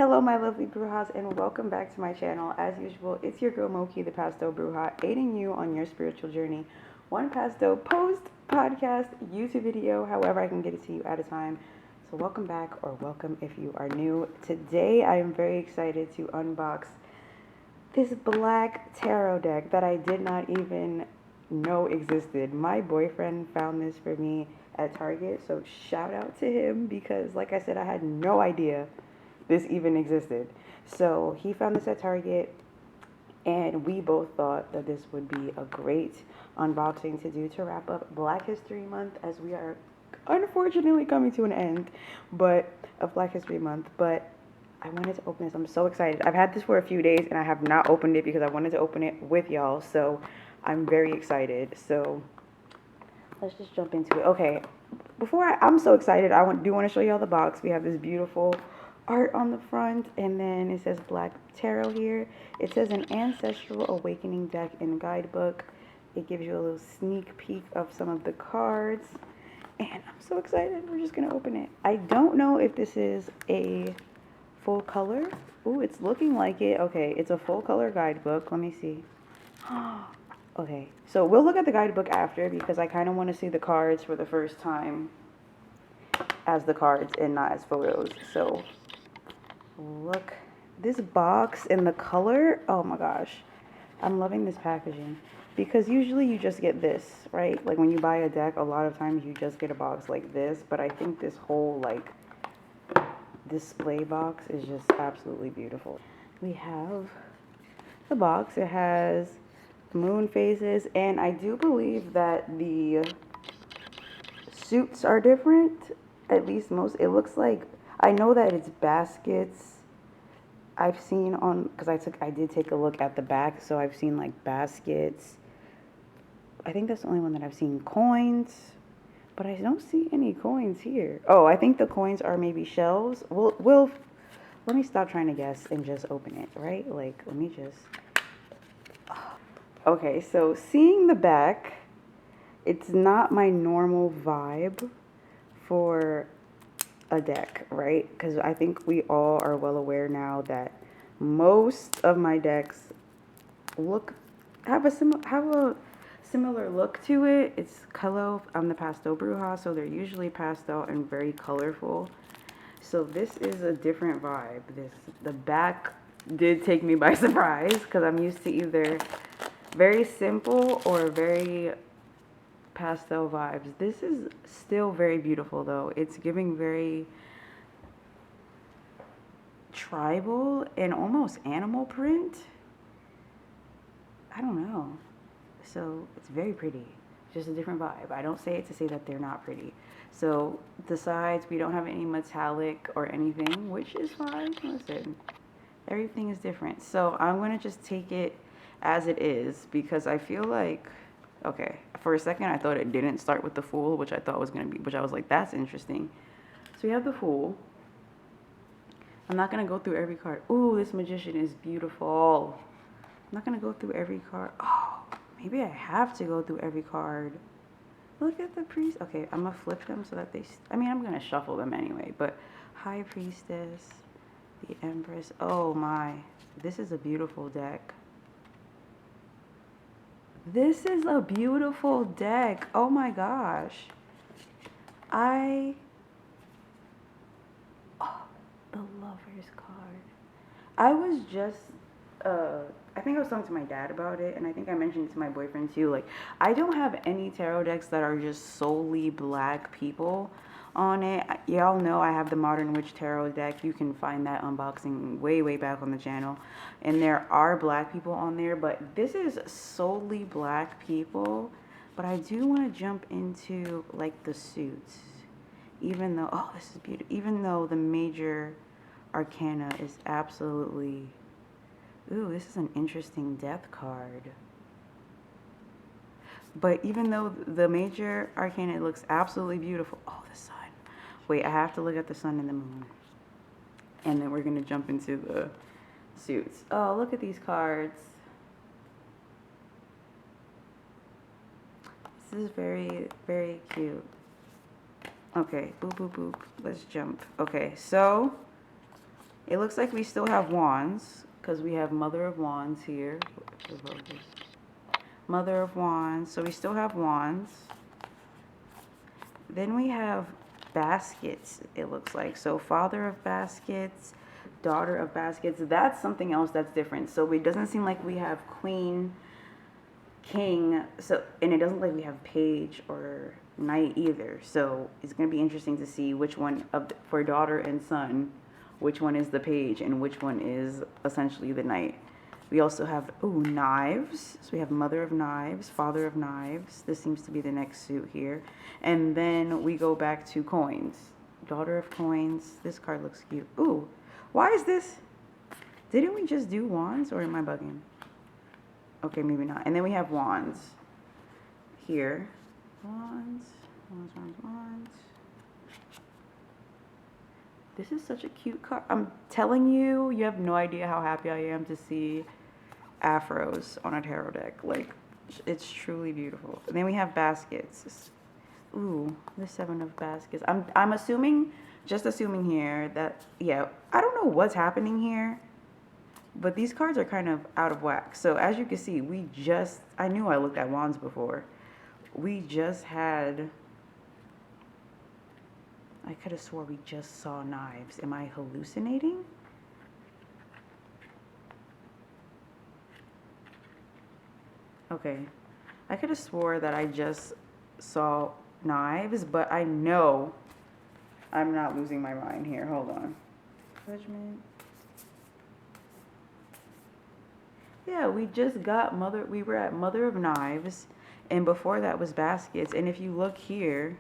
Hello, my lovely Brujas, and welcome back to my channel. As usual, it's your girl Moki, the Pasto Bruja, aiding you on your spiritual journey. One Pasto post, podcast, YouTube video, however I can get it to you at a time. So welcome back, or welcome if you are new. Today, I am very excited to unbox this black tarot deck that I did not even know existed. My boyfriend found this for me at Target, so shout out to him because, like I said, I had no idea this even existed. So he found this at Target, and we both thought that this would be a great unboxing to do to wrap up Black History Month, as we are unfortunately coming to an end of Black History Month. But I wanted to open this. I'm so excited. I've had this for a few days and I have not opened it because I wanted to open it with y'all. So I'm very excited. So let's just jump into it. Okay, I'm so excited. Do want to show y'all the box. We have this beautiful art on the front, and then it says Black Tarot here. It says an Ancestral Awakening deck and guidebook. It gives you a little sneak peek of some of the cards, and I'm so excited. We're just gonna open it. I don't know if this is a full color. Ooh, it's looking like it. Okay, it's a full color guidebook. Let me see. Okay, so we'll look at the guidebook after because I kind of want to see the cards for the first time as the cards and not as photos. So look, this box and the color, oh my gosh, I'm loving this packaging, because usually you just get this, right? Like when you buy a deck, a lot of times you just get a box like this, but I think this whole like display box is just absolutely beautiful. We have the box. It has moon phases, and I do believe that the suits are different, at least most. It looks like, I know that it's baskets. I've seen on, because I did take a look at the back, so I've seen like baskets. I think that's the only one that I've seen. Coins, but I don't see any coins here. Oh, I think the coins are maybe shells. We'll let me stop trying to guess and just open it, right? Like, let me just. Okay, so seeing the back, it's not my normal vibe for a deck, right? Because I think we all are well aware now that most of my decks have a similar look to it. It's color. I'm the Pastel Bruja, so they're usually pastel and very colorful. So this is a different vibe. The back did take me by surprise because I'm used to either very simple or very pastel vibes. This is still very beautiful though. It's giving very tribal and almost animal print. I don't know. So it's very pretty. Just a different vibe. I don't say it to say that they're not pretty. So the sides, we don't have any metallic or anything, which is fine. Listen, everything is different. So I'm going to just take it as it is because I feel like, okay, for a second I thought it didn't start with the Fool, which I thought was going to be, which I was like, that's interesting. So we have the Fool. I'm not going to go through every card. Ooh, this Magician is beautiful. I'm not going to go through every card. Oh, maybe I have to go through every card. Look at the priest. Okay, I'm going to flip them so that I'm going to shuffle them anyway. But High Priestess, the Empress. Oh my, this is a beautiful deck. This is a beautiful deck. Oh my gosh. Oh, the Lover's card. I was just, I think I was talking to my dad about it, and I think I mentioned it to my boyfriend too. Like, I don't have any tarot decks that are just solely black people on it. Y'all know I have the Modern Witch Tarot deck. You can find that unboxing way back on the channel. And there are black people on there, but this is solely black people. But I do want to jump into, like, the suits. Even though, oh, this is beautiful. Even though the major arcana is absolutely, ooh, this is an interesting death card. But even though the major arcana looks absolutely beautiful, oh, the sun. Wait, I have to look at the sun and the moon. And then we're going to jump into the suits. Oh, look at these cards. This is very, very cute. Okay, boop, boop, boop. Let's jump. Okay, so It looks like we still have wands because we have Mother of Wands here. Mother of Wands. So we still have wands. Then we have baskets, it looks like. So Father of Baskets, Daughter of Baskets. That's something else that's different. So it doesn't seem like we have Queen, King. So, and it doesn't look like we have Page or Knight either. So it's going to be interesting to see which one for daughter and son, which one is the page and which one is essentially the knight. We also have, knives. So we have Mother of Knives, Father of Knives. This seems to be the next suit here. And then we go back to coins. Daughter of Coins. This card looks cute. Ooh, why is this? Didn't we just do wands, or am I bugging? Okay, maybe not. And then we have wands here. Wands. This is such a cute card. I'm telling you, you have no idea how happy I am to see afros on a tarot deck. Like, it's truly beautiful. And then we have baskets. Ooh, the 7 of baskets. I'm assuming, just assuming here that, yeah, I don't know what's happening here, but these cards are kind of out of whack. So as you can see, I knew I looked at wands before. We just had, I could have swore we just saw knives. Am I hallucinating? Okay. I could have swore that I just saw knives, but I know I'm not losing my mind here. Hold on. Judgment. Yeah, we just got we were at Mother of Knives, and before that was baskets. And if you look here,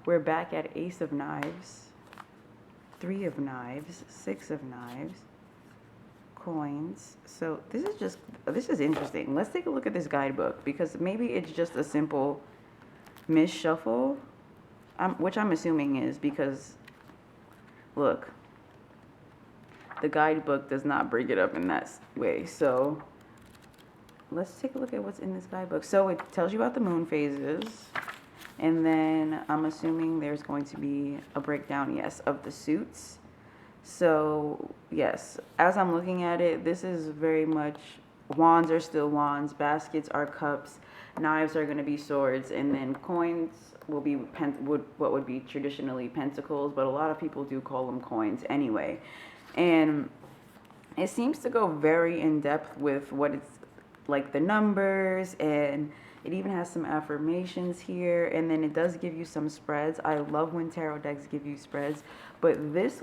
we're back at Ace of Knives, 3 of Knives, 6 of Knives, coins. So this is interesting. Let's take a look at this guidebook, because maybe it's just a simple misshuffle, which I'm assuming is, because look, the guidebook does not break it up in that way. So let's take a look at what's in this guidebook. So it tells you about the moon phases. And then I'm assuming there's going to be a breakdown, yes, of the suits. So, yes, as I'm looking at it, this is very much, wands are still wands, baskets are cups, knives are going to be swords, and then coins will be what would be traditionally pentacles, but a lot of people do call them coins anyway. And it seems to go very in depth with what it's like, the numbers, and it even has some affirmations here, and then it does give you some spreads. I love when tarot decks give you spreads, but this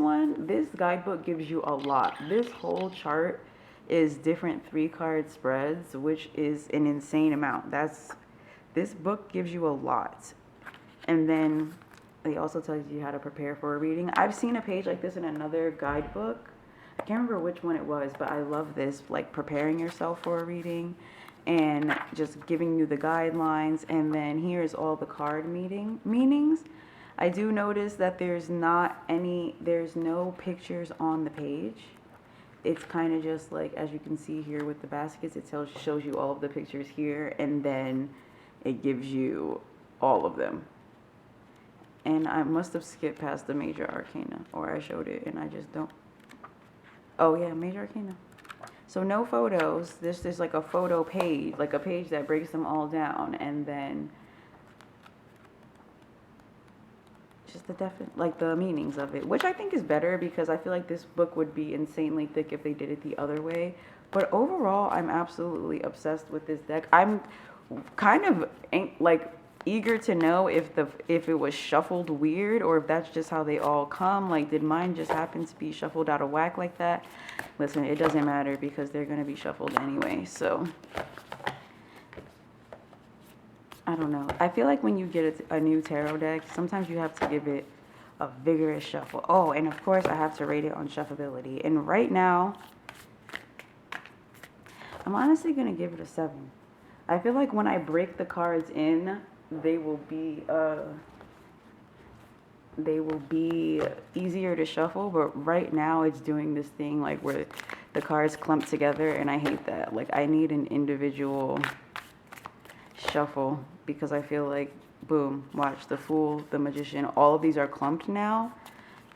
guidebook gives you a lot. This whole chart is different 3-card spreads, which is an insane amount. This book gives you a lot. And then it also tells you how to prepare for a reading. I've seen a page like this in another guidebook. I can't remember which one it was, but I love this, like preparing yourself for a reading and just giving you the guidelines. And then here's all the card meanings. I do notice that there's no pictures on the page. It's kind of just like, as you can see here with the baskets, it shows you all of the pictures here, and then it gives you all of them. And I must have skipped past the major arcana, or I showed it and I just don't. Oh yeah, major arcana. So no photos. There's like a photo page, like a page that breaks them all down, and then just the meanings of it, which I think is better, because I feel like this book would be insanely thick if they did it the other way. But overall, I'm absolutely obsessed with this deck. I'm kind of like eager to know if it was shuffled weird, or if that's just how they all come. Like, did mine just happen to be shuffled out of whack like that? Listen, it doesn't matter, because they're going to be shuffled anyway. So I don't know. I feel like when you get a new tarot deck, sometimes you have to give it a vigorous shuffle. Oh, and of course I have to rate it on shuffleability. And right now, I'm honestly going to give it a 7. I feel like when I break the cards in, they will be easier to shuffle, but right now it's doing this thing like where the cards clump together, and I hate that. Like, I need an individual shuffle, because I feel like, boom, watch, the Fool, the Magician, all of these are clumped now,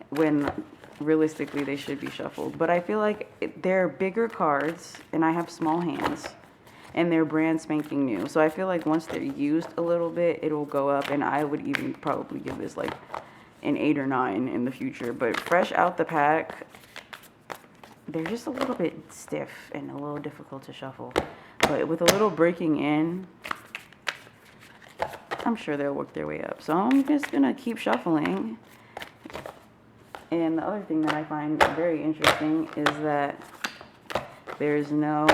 when realistically they should be shuffled. But I feel like they're bigger cards, and I have small hands, and they're brand spanking new. So I feel like once they're used a little bit, it'll go up, and I would even probably give this like an 8 or 9 in the future. But fresh out the pack, they're just a little bit stiff and a little difficult to shuffle. But with a little breaking in, I'm sure they'll work their way up. So I'm just gonna keep shuffling. And the other thing that I find very interesting is that there's no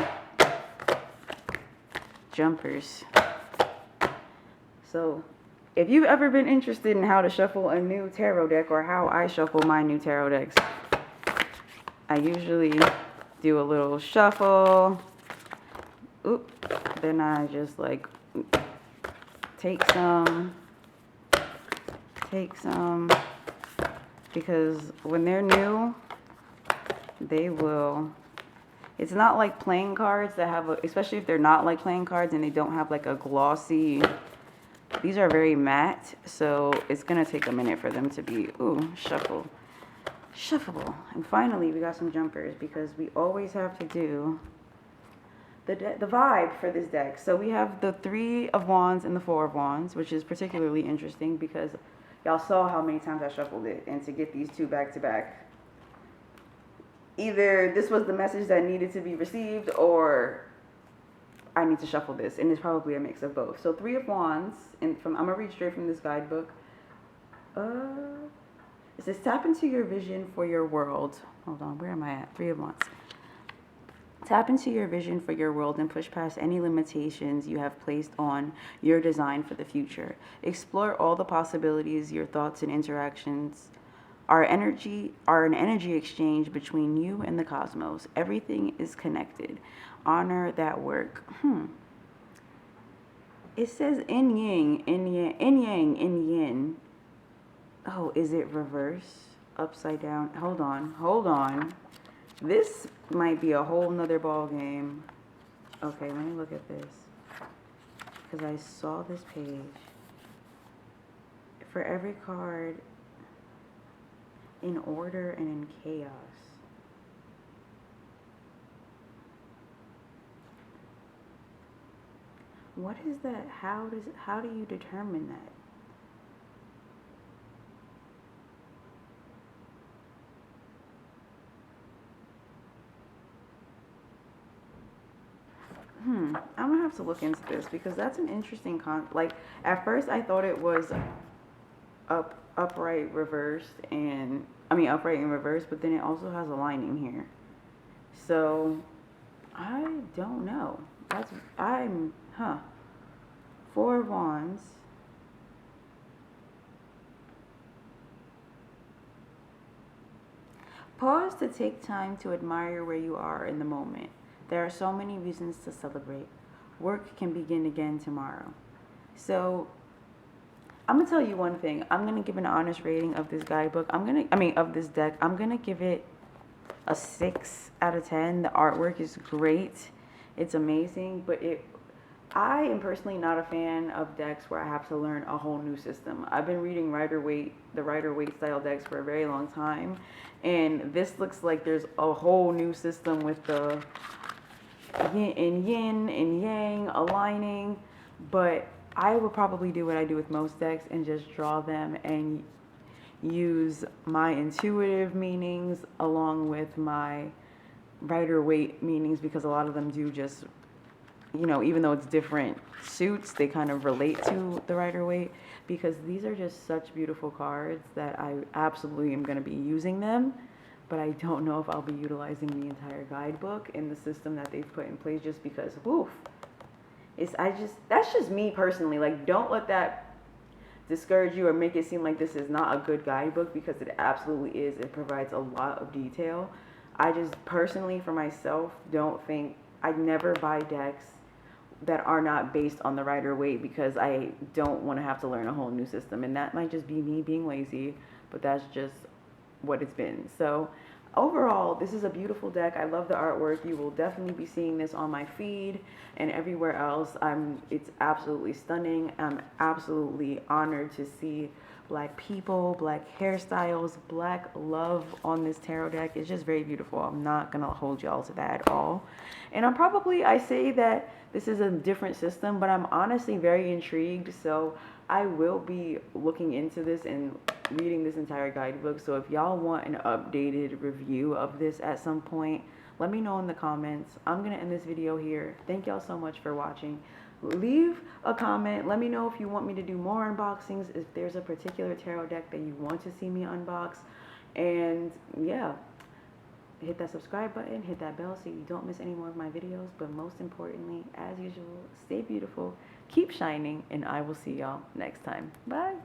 jumpers. So if you've ever been interested in how to shuffle a new tarot deck, or how I shuffle my new tarot decks, I usually do a little shuffle. Oop. Then I just like take some, because when they're new, they will, it's not like playing cards that have, especially if they're not like playing cards and they don't have like a glossy, these are very matte, so it's gonna take a minute for them to be, shuffleable. And finally, we got some jumpers, because we always have to do the vibe for this deck. So we have the 3 of Wands and the 4 of Wands, which is particularly interesting because y'all saw how many times I shuffled it, and to get these 2 back to back, either this was the message that needed to be received, or I need to shuffle this, and it's probably a mix of both. So 3 of Wands, and I'm gonna read straight from this guidebook. It says, tap into your vision for your world. Hold on, where am I at? 3 of Wands. Tap into your vision for your world and push past any limitations you have placed on your design for the future. Explore all the possibilities. Your thoughts and interactions are an energy exchange between you and the cosmos. Everything is connected. Honor that work. It says in yang, in yin. Oh, is it reverse? Upside down? Hold on. This might be a whole nother ball game. Okay, let me look at this, because I saw this page. For every card, in order and in chaos. What is that? How do you determine that? I'm gonna have to look into this, because that's an interesting like, at first I thought it was upright reversed, and upright and reversed, but then it also has a lining here. So I don't know. I'm 4 of Wands. Pause to take time to admire where you are in the moment. There are so many reasons to celebrate. Work can begin again tomorrow. So I'm gonna tell you one thing. I'm gonna give an honest rating of this guidebook. Of this deck. I'm gonna give it a 6 out of 10. The artwork is great. It's amazing, but I am personally not a fan of decks where I have to learn a whole new system. I've been reading the Rider-Waite style decks for a very long time, and this looks like there's a whole new system with the yin and yang aligning. But I would probably do what I do with most decks and just draw them and use my intuitive meanings along with my Rider-Waite meanings, because a lot of them do just, even though it's different suits, they kind of relate to the Rider-Waite, because these are just such beautiful cards that I absolutely am going to be using them. But I don't know if I'll be utilizing the entire guidebook in the system that they've put in place, just because, that's just me personally. Like, don't let that discourage you or make it seem like this is not a good guidebook, because it absolutely is. It provides a lot of detail. I just personally, for myself, I'd never buy decks that are not based on the Rider-Waite, because I don't want to have to learn a whole new system. And that might just be me being lazy, but that's just what it's been. So overall, this is a beautiful deck. I love the artwork. You will definitely be seeing this on my feed and everywhere else. It's absolutely stunning. I'm absolutely honored to see black people, black hairstyles, black love on this tarot deck. It's just very beautiful. I'm not gonna hold y'all to that at all. And I say that this is a different system, but I'm honestly very intrigued. So I will be looking into this and reading this entire guidebook. So if y'all want an updated review of this at some point, let me know in the comments. I'm gonna end this video here. Thank y'all so much for watching. Leave a comment. Let me know if you want me to do more unboxings, if there's a particular tarot deck that you want to see me unbox. And yeah, hit that subscribe button, hit that bell so you don't miss any more of my videos. But most importantly, as usual, stay beautiful, keep shining, and I will see y'all next time. Bye.